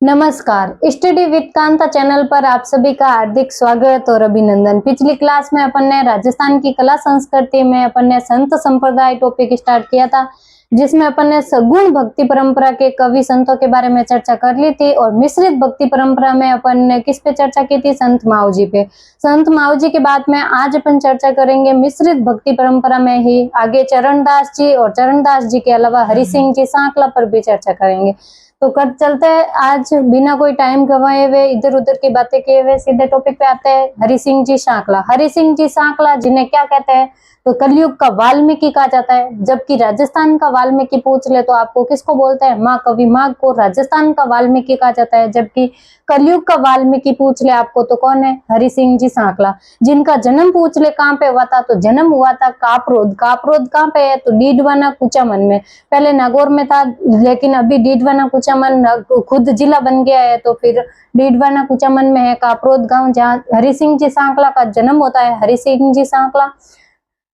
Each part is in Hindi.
नमस्कार, स्टडी विद कांता चैनल पर आप सभी का हार्दिक स्वागत और अभिनंदन। पिछली क्लास में अपन ने राजस्थान की कला संस्कृति में अपन ने संत संप्रदाय टॉपिक स्टार्ट किया था, जिसमें अपन ने सगुण भक्ति परंपरा के कवि संतों के बारे में चर्चा कर ली थी। और मिश्रित भक्ति परंपरा में अपन ने किस पे चर्चा की थी? संत मावजी पे। संत मावजी के बाद में आज अपन चर्चा करेंगे मिश्रित भक्ति परंपरा में ही आगे चरणदास जी, और चरणदास जी के अलावा हरि सिंह जी सांकला पर भी चर्चा करेंगे। तो कर चलते हैं, आज बिना कोई टाइम गवाए हुए इधर उधर की बातें किए हुए सीधे टॉपिक पे आते हैं। हरि सिंह जी सांकला। हरि सिंह जी सांकला जिन्हें क्या कहते हैं? तो कलयुग का वाल्मीकि कहा जाता है। जबकि राजस्थान का वाल्मीकि पूछ ले तो आपको किसको बोलते हैं? महाकवि माघ को राजस्थान का वाल्मीकि कहा जाता है। जबकि कलयुग का वाल्मीकि पूछ ले आपको तो कौन है? हरि सिंह जी सांकला। जिनका जन्म पूछ ले कहाँ पे हुआ था? तो जन्म हुआ था कापरोद। कापरोद कहाँ पे है? तो डीडवाना कुचामन में। पहले नागौर में था, लेकिन अभी डीडवाना कुचामन खुद जिला बन गया है, तो फिर डीडवाना कुचामन में है कापरोद गांव, जहाँ हरि सिंह जी सांकला का जन्म होता है। हरि सिंह जी सांकला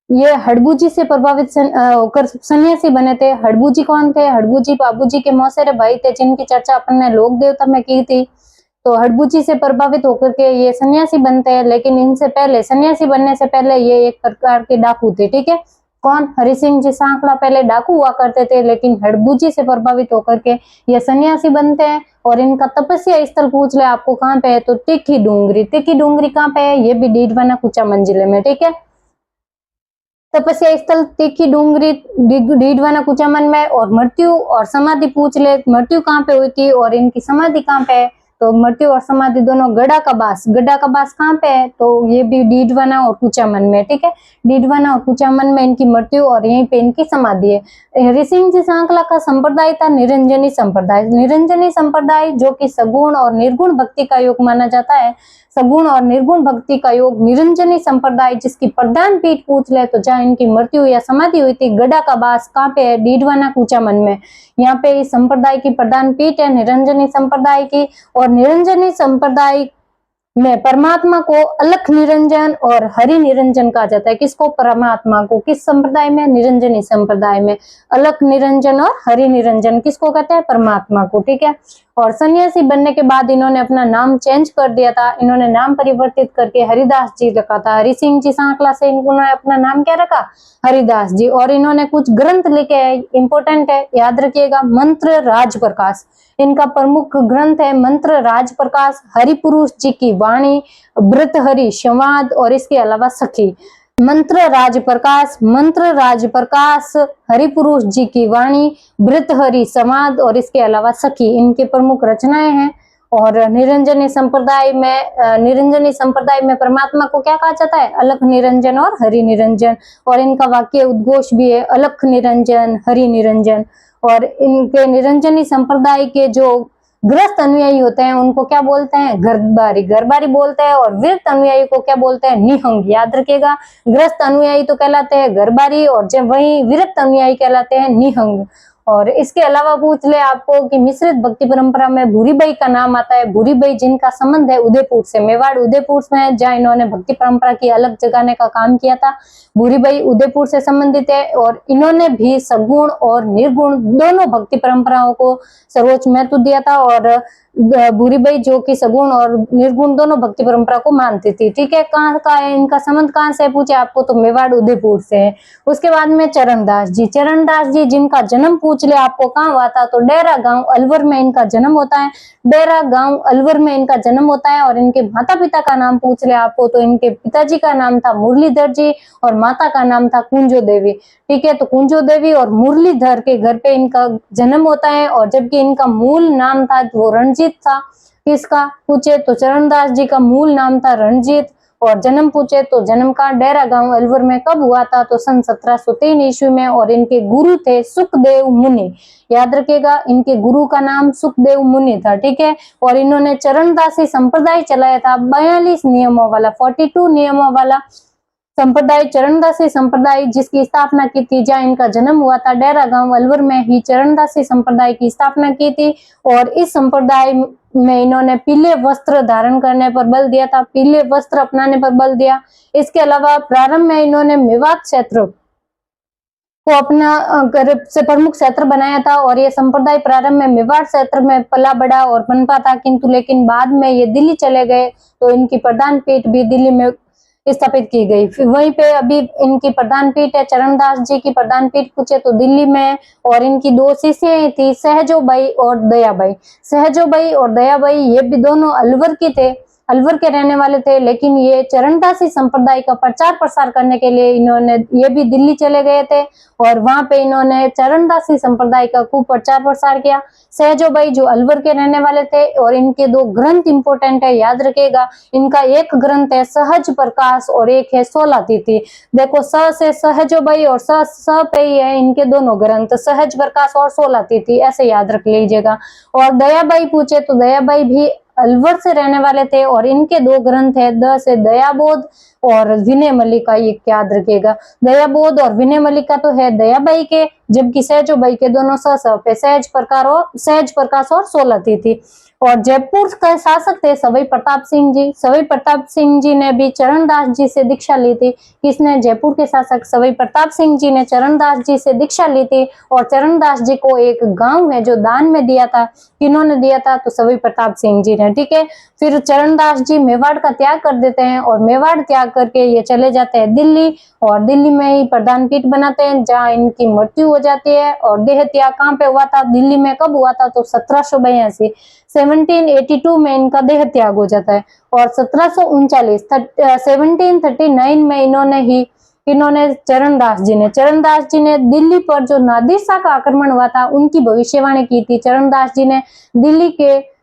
ये हड़बू से प्रभावित होकर सन्यासी बने थे। हड़बू कौन थे? हड़बू बाबू के मौसेरे भाई थे, जिनकी चर्चा अपन ने लोक देवता में की थी। तो हड़बू से प्रभावित होकर के ये सन्यासी बनते हैं, लेकिन इनसे पहले सन्यासी बनने से पहले ये एक प्रकार के डाकू थे। ठीक है, कौन? हरि सिंह जी सांकला पहले डाकू हुआ करते थे, लेकिन हड़बू से प्रभावित होकर के ये सन्यासी बनते हैं। और इनका तपस्या स्थल पूछ ले आपको कहाँ पे है? तो तीखी डूंगरी। तीखी डूंगरी कहाँ पे है? ये भी डीडवाना कुचामन जिले में। ठीक है, तपस्या स्थल तीखी डूंगरी डीडवाना कुचामन में। और मृत्यु और समाधि पूछ ले, मृत्यु कहाँ पे हुई थी और इनकी समाधि कहाँ पे है? तो मृत्यु और समाधि दोनों गड़ा का बास। गड़ा का बास कहाँ पे है? तो ये भी डीडवाना और कुचामन में। ठीक है, डीडवाना और कुचामन में इनकी मृत्यु और यहीं पे इनकी समाधि है। हरि सिंह जी सांकला का संप्रदाय था निरंजनी संप्रदाय। निरंजनी संप्रदाय जो कि सगुण और निर्गुण भक्ति का योग माना जाता है। सगुण और निर्गुण भक्ति का योग निरंजनी संप्रदाय, जिसकी प्रधान पीठ पूछ ले तो जहाँ इनकी मृत्यु या समाधि हुई थी, गड़ा का बास कहाँ पे है? डीडवाना कुचामन में। यहाँ पे इस संप्रदाय की प्रधान पीठ है निरंजनी संप्रदाय की। और निरंजनी संप्रदाय में परमात्मा को अलख निरंजन और हरि निरंजन कहा जाता है। किसको? परमात्मा को। किस संप्रदाय में? निरंजनी संप्रदाय में। अलख निरंजन और हरि निरंजन किसको कहते हैं? परमात्मा को। ठीक है, और सन्यासी बनने के बाद इन्होंने अपना नाम चेंज कर दिया था। इन्होंने नाम परिवर्तित करके हरिदास जी रखा था। हरि सिंह जी सांकला से इन्होंने अपना नाम क्या रखा? हरिदास जी। और इन्होंने कुछ ग्रंथ लिखे हैं, इंपॉर्टेंट है, याद रखिएगा। मंत्र राज प्रकाश इनका प्रमुख ग्रंथ है। मंत्र राज प्रकाश, हरिपुरुष जी की वाणी, व्रत हरि संवाद, और इसके अलावा सखी। मंत्र राज प्रकाश, हरिपुरुष जी की वाणी, व्रत हरि संवाद, और इसके अलावा सखी, इनके प्रमुख रचनाएं हैं। और निरंजनी संप्रदाय में परमात्मा को क्या कहा जाता है? अलख निरंजन और हरि निरंजन। और इनका वाक्य उद्घोष भी है, अलख निरंजन हरि निरंजन। और इनके निरंजनी संप्रदाय के जो गृहस्थ अनुयायी होते हैं उनको क्या बोलते हैं? घरबारी बोलते हैं। और विरक्त अनुयायी को क्या बोलते हैं? निहंग। याद रखिएगा, गृहस्थ अनुयायी तो कहलाते हैं घरबारी, और जब वही विरक्त अनुयायी कहलाते हैं निहंग। और इसके अलावा पूछ ले आपको कि मिश्रित भक्ति परंपरा में भूरीबाई का नाम आता है। भूरीबाई जिनका संबंध है उदयपुर से, मेवाड़ उदयपुर में है, जहाँ इन्होंने भक्ति परंपरा की अलग जगाने का काम किया था। भूरीबाई उदयपुर से संबंधित है, और इन्होंने भी सगुण और निर्गुण दोनों भक्ति परंपराओं को सर्वोच्च महत्व दिया था। और भूरीबाई जो कि सगुण और निर्गुण दोनों भक्ति परंपरा को मानती थी। ठीक है, कहाँ का है इनका संबंध? कहाँ से पूछे आपको? तो मेवाड़ उदयपुर से है। उसके बाद में चरणदास जी जिनका जन्म पूछ ले आपको कहाँ हुआ था? तो डेरा गांव अलवर में इनका जन्म होता है। डेरा गांव अलवर में इनका जन्म होता है। और इनके माता पिता का नाम पूछ ले आपको तो इनके पिताजी का नाम था मुरलीधर जी, और माता का नाम था कुंजो देवी। ठीक है, तो कुंजो देवी और मुरलीधर के घर पे इनका जन्म होता है। और जबकि इनका मूल नाम था वो रणजीत था। किसका पूछे? तो चरणदास जी का मूल नाम था रणजीत। और जन्म पूछे तो जन्म का डेरा गांव अलवर में कब हुआ था? तो सन 1703 ईस्वी में। और इनके गुरु थे सुखदेव मुनि। याद रखिएगा, इनके गुरु का नाम सुखदेव मुनि था। ठीक है, और इन्होंने चरणदासी संप्रदाय चलाया था 42 नियमों वाला, 42 नियमों वाला संप्रदाय, चरणदासी संप्रदाय, जिसकी स्थापना की थी, जहाँ इनका जन्म हुआ था डेरा गांव अलवर में ही चरणदासी संप्रदाय की स्थापना की थी। और इस संप्रदाय में इन्होंने पीले वस्त्र धारण करने पर बल दिया था, पीले वस्त्र अपनाने पर बल दिया। इसके अलावा प्रारंभ में इन्होंने मेवात क्षेत्र को अपना गर्भ से प्रमुख क्षेत्र बनाया था और ये संप्रदाय प्रारंभ में मेवाड़ क्षेत्र में पला बढ़ा और पनपा था, किंतु लेकिन बाद में ये दिल्ली चले गए तो इनकी प्रधान पीठ भी दिल्ली में स्थापित की गई। फिर वहीं पे अभी इनकी प्रधान पीठ है, चरणदास जी की प्रधान पीठ पूछे तो दिल्ली में। और इनकी दो शिष्य थी, सहजोबाई और दयाबाई। सहजोबाई और दयाबाई ये भी दोनों अलवर के थे, अलवर के रहने वाले थे, लेकिन ये चरणदासी संप्रदाय का प्रचार प्रसार करने के लिए इन्होंने ये भी दिल्ली चले गए थे और वहां पे इन्होंने चरणदासी संप्रदाय का खूब प्रचार प्रसार किया। सहजोबाई जो अलवर के रहने वाले थे और इनके दो ग्रंथ इंपोर्टेंट है, याद रखिएगा। इनका एक ग्रंथ है सहज प्रकाश और एक है 16 तिथि। देखो स से सहजोबाई और स पे ही है इनके दोनों ग्रंथ, सहज प्रकाश और 16 तिथि, ऐसे याद रख लीजिएगा। और दयाबाई पूछे तो दयाबाई भी अलवर से रहने वाले थे और इनके दो ग्रंथ है, द से दयाबोध और विनय मल्लिका, ये याद रखिएगा। दयाबोध और विनय मल्लिका तो है दयाबाई के, जबकि सहजोबाई के दोनों पे सहज प्रकाश और 16 तिथि। और जयपुर का शासक थे सवाई प्रताप सिंह जी। सवाई प्रताप सिंह जी ने भी चरणदास जी से दीक्षा ली थी। किसने? जयपुर के शासक सवाई प्रताप सिंह जी ने चरणदास जी से दीक्षा ली थी और चरणदास जी को एक गांव है जो दान में दिया था। किन्होंने दिया था? तो सवाई प्रताप सिंह जी ने, ठीक है। फिर चरणदास जी मेवाड़ का त्याग कर देते हैं और मेवाड़ त्याग करके ये चले जाते हैं दिल्ली और दिल्ली में ही प्रधान पीठ बनाते हैं, जहाँ इनकी मृत्यु हो जाती है। और देह त्याग कहाँ पे हुआ था? दिल्ली में। कब हुआ था? तो 1782 1782 में इनका देह त्याग हो जाता है। और 1739 में इन्होंने चरणदास जी ने दिल्ली पर जो नादिर शाह का आक्रमण हुआ था उनकी भविष्यवाणी की थी। चरणदास जी ने दिल्ली पर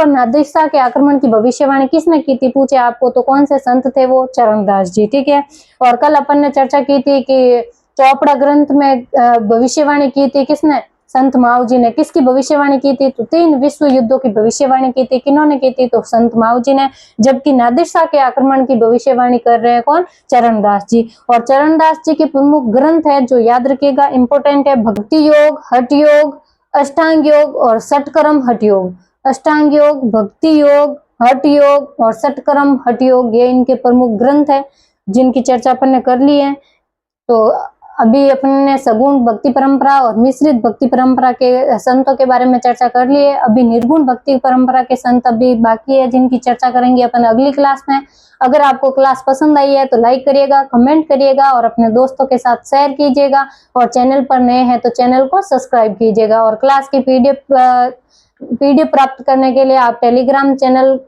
नादिर शाह के आक्रमण की भविष्यवाणी किसने की थी? पूछे आपको तो कौन से संत थे वो? चरणदास जी, ठीक है। और कल अपन ने चर्चा की थी कि चौपड़ा ग्रंथ में भविष्यवाणी की थी किसने? संत माऊ जी ने। किसकी भविष्यवाणी की थी? तो 3 विश्व युद्धों की भविष्यवाणी की थी। किन्होंने की थी? तो संत माऊ जी ने। जबकि नादिर शाह के आक्रमण की भविष्यवाणी कर रहे हैं कौन? चरणदास जी। और चरणदास जी के प्रमुख ग्रंथ है जो याद रखिएगा, इंपोर्टेंट है, भक्ति योग, हठ योग, अष्टांग योग और षटकर्म हठ योग। अष्टांग योग, भक्ति योग, हठ योग और षटकर्म हठ योग, ये इनके प्रमुख ग्रंथ है जिनकी चर्चा अपन ने कर ली है। तो अभी अपन ने सगुण भक्ति परंपरा और मिश्रित भक्ति परंपरा के संतों के बारे में चर्चा कर ली है। अभी निर्गुण भक्ति परंपरा के संत अभी बाकी है जिनकी चर्चा करेंगे अपन अगली क्लास में। अगर आपको क्लास पसंद आई है तो लाइक करिएगा, कमेंट करिएगा और अपने दोस्तों के साथ शेयर कीजिएगा। और चैनल पर नए हैं तो चैनल को सब्सक्राइब कीजिएगा। और क्लास की पीडीएफ प्राप्त करने के लिए आप टेलीग्राम चैनल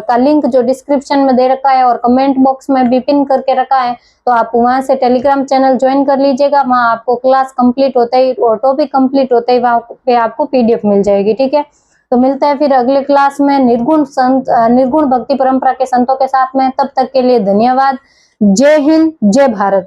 का लिंक जो डिस्क्रिप्शन में दे रखा है और कमेंट बॉक्स में भी पिन करके रखा है, तो आप वहां से टेलीग्राम चैनल ज्वाइन कर लीजिएगा। वहां आपको क्लास कंप्लीट होते ही और टॉपिक कंप्लीट होते ही वहां पे आपको पीडीएफ मिल जाएगी, ठीक है। तो मिलते हैं फिर अगले क्लास में निर्गुण भक्ति परंपरा के संतों के साथ में। तब तक के लिए धन्यवाद। जय हिंद, जय भारत।